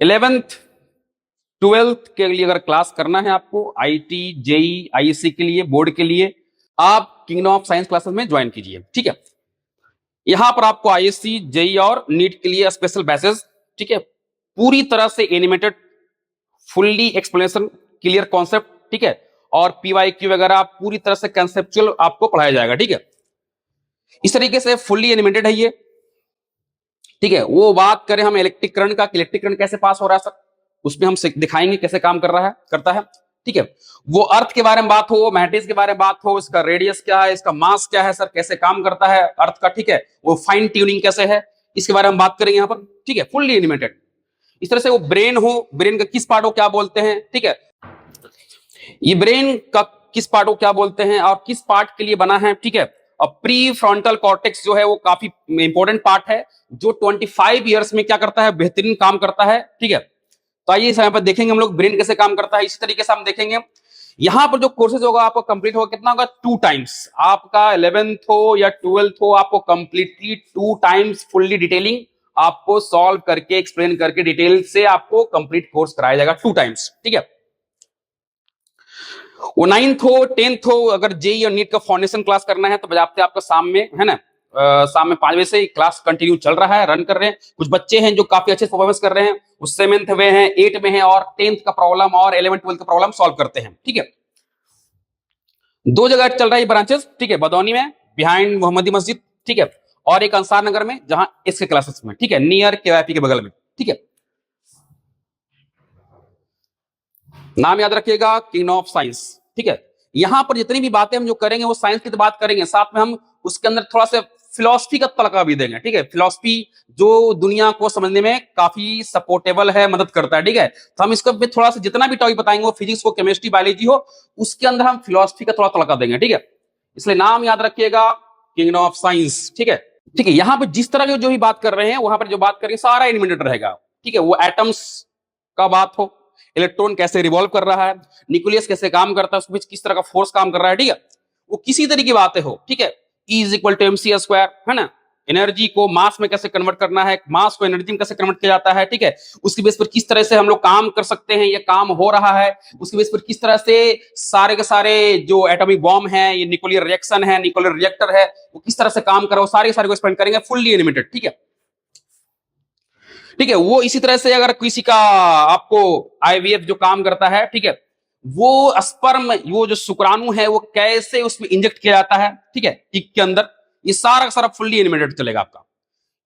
11th 12th के लिए अगर क्लास करना है आपको, आईटी जेई आईएससी के लिए, बोर्ड के लिए, आप किंगडम ऑफ साइंस क्लासेस में ज्वाइन कीजिए। ठीक है, यहां पर आपको आईएससी जेई और नीट के लिए स्पेशल बैचेस, ठीक है, पूरी तरह से animated, fully explanation, clear concept, ठीक है, और पीवाईक्यू वगैरह पूरी तरह से कंसेप्चुअल आपको पढ़ाया जाएगा। ठीक है, इस तरीके से फुल्ली एनिमेटेड है ये। ठीक है, वो बात करें हम इलेक्ट्रिक करंट का, इलेक्ट्रिक करंट कैसे पास हो रहा है सर, उसमें हम दिखाएंगे कैसे काम कर रहा है, करता है। ठीक है, वो अर्थ के बारे में बात हो, मैग्नेटिज्म के बारे में बात हो, इसका रेडियस क्या है, इसका मास क्या है सर, कैसे काम करता है अर्थ का, ठीक है, वो फाइन ट्यूनिंग कैसे है, इसके बारे में बात करेंगे यहां पर। ठीक है, फुल्ली एनिमेटेड। इस तरह से वो ब्रेन हो, ब्रेन का किस पार्ट को क्या बोलते हैं, ठीक है, ये ब्रेन का किस पार्ट को क्या बोलते हैं और किस पार्ट के लिए बना है। ठीक है, और प्री फ्रंटल कॉर्टेक्स जो है वो काफी इंपॉर्टेंट पार्ट है, जो 25 ईयर्स में क्या करता है, बेहतरीन काम करता है। ठीक है, तो आइए इस यहाँ पर देखेंगे हम लोग ब्रेन कैसे काम करता है। इसी तरीके से हम देखेंगे यहां पर जो कोर्सेज होगा आपको कंप्लीट होगा, कितना होगा, 2 टाइम्स। आपका 11th हो या 12th हो, आपको कंप्लीटली 2 टाइम्स फुल्ली डिटेलिंग आपको सॉल्व करके, एक्सप्लेन करके, डिटेल से आपको कंप्लीट कोर्स कराया जाएगा 2 टाइम्स। ठीक है, वो 9th हो 10th हो, अगर जेई और नीट का फाउंडेशन क्लास करना है तो बजाते आपका शाम में है ना, शाम में 5 बजे से क्लास कंटिन्यू चल रहा है, रन कर रहे हैं। कुछ बच्चे हैं जो काफी अच्छे परफॉर्मेंस कर रहे हैं, वो 7th में हैं, 8 में हैं और 10th का प्रॉब्लम और 11th 12th का प्रॉब्लम सॉल्व करते हैं। ठीक है, 2 जगह चल रहा है ब्रांचेस। ठीक है, बदौनी में बिहाइंड मोहम्मदी मस्जिद, ठीक है, और एक अंसार नगर में जहां इसके क्लासेस में, ठीक है, नियर केवाईपी के बगल में। ठीक है, नाम याद रखिएगा, किंगडम ऑफ साइंस। ठीक है, यहां पर जितनी भी बातें हम जो करेंगे वो साइंस की तो बात करेंगे, साथ में हम उसके अंदर थोड़ा सा फिलॉसफी का तड़का भी देंगे। ठीक है, फिलॉसफी जो दुनिया को समझने में काफी सपोर्टेबल है, मदद करता है। ठीक है, तो हम इसको थोड़ा सा जितना भी टॉपिक बताएंगे, वो फिजिक्स हो, केमिस्ट्री, बायोलॉजी हो, उसके अंदर हम फिलॉसफी का थोड़ा तड़का देंगे। ठीक है, इसलिए नाम याद रखिएगा, किंगडम ऑफ साइंस। ठीक है, ठीक है, यहां पर जिस तरह की जो भी बात कर रहे हैं, वहां पर जो बात करेंगे सारा एनिमेटेड रहेगा। ठीक है, वो एटम्स का बात हो, इलेक्ट्रॉन कैसे रिवॉल्व कर रहा है, न्यूक्लियस कैसे काम करता है, उसके बीच किस तरह का फोर्स काम कर रहा है। ठीक है, वो किसी तरह की बातें हो। ठीक है, E is equal to mc square, है ना, एनर्जी को मास में कैसे कन्वर्ट करना है, मास को एनर्जी में कैसे कन्वर्ट किया जाता है। ठीक है, उसके बेस पर किस तरह से हम लोग काम कर सकते हैं, ये काम हो रहा है, उसके बेस पर किस तरह से सारे के सारे जो एटॉमिक बॉम्ब है, ये न्यूक्लियर रिएक्शन है, न्यूक्लियर रिएक्टर है, वो किस तरह से काम कर रहा है, सारे सारे को एक्सप्लेन करेंगे, फुल्ली एनिमेटेड। ठीक है, ठीक है, वो इसी तरह से अगर किसी का आपको आईवीएफ जो काम करता है, ठीक है, वो स्पर्म, वो जो शुक्राणु है, वो कैसे उसमें इंजेक्ट किया जाता है, ठीक है, टिक के अंदर, ये सारा का सारा फुल्ली एनिमेटेड चलेगा आपका।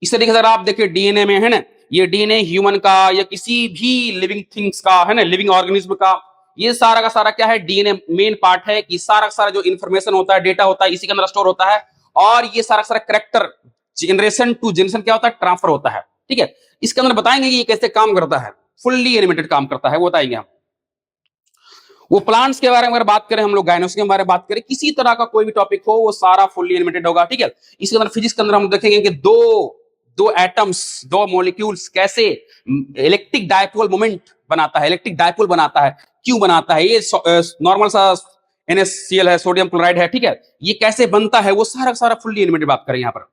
इस तरीके से अगर आप देखिए डीएनए में, है ना, ये डीएनए ह्यूमन का या किसी भी लिविंग थिंग्स का, है ना, लिविंग ऑर्गेनिज्म का, ये सारा का सारा क्या है, डीएनए मेन पार्ट है कि सारा का सारा जो इंफॉर्मेशन होता है, डेटा होता है, इसी के अंदर स्टोर होता है, और ये सारा का सारा करेक्टर जनरेशन टू जनरेशन क्या होता है, ट्रांसफर होता है। ठीक है, इसके अंदर बताएंगे कि ये कैसे काम करता है, फुल्ली एनिमेटेड काम करता है, वो बताएंगे हम। वो प्लांट्स के बारे में अगर बात करें, हम लोग गायनोस के बारे में बात करें, किसी तरह का कोई भी टॉपिक हो, वो सारा फुल्ली एनिमेटेड होगा। ठीक है, इसके अंदर फिजिक्स के अंदर हम देखेंगे कि दो दो एटम्स, दो मॉलिक्यूल्स कैसे इलेक्ट्रिक डायपोल मोमेंट बनाता है, इलेक्ट्रिक डायपोल बनाता है, क्यों बनाता है, ये नॉर्मल सा NaCl है, सोडियम क्लोराइड है, ठीक है, ये कैसे बनता है, वो सारा सारा फुल्ली एनिमेटेड बात करें यहां पर।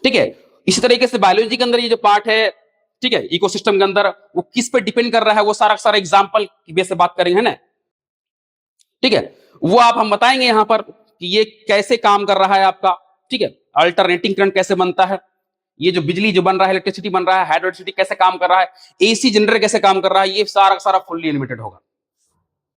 ठीक है, इसी तरीके से बायोलॉजी के अंदर ये जो पार्ट है, ठीक है, इकोसिस्टम के अंदर वो किस पे डिपेंड कर रहा है, वो सारा सारा एग्जांपल की बेस से बात करेंगे, है ना। ठीक है, वो आप हम बताएंगे यहां पर कि ये कैसे काम कर रहा है आपका। ठीक है, अल्टरनेटिंग करंट कैसे बनता है, ये जो बिजली जो बन रहा है, इलेक्ट्रिसिटी बन रहा है, हाइड्रोसिटी कैसे काम कर रहा है, एसी जनरेटर कैसे काम कर रहा है, ये सारा सारा फुल्ली एनिमेटेड होगा।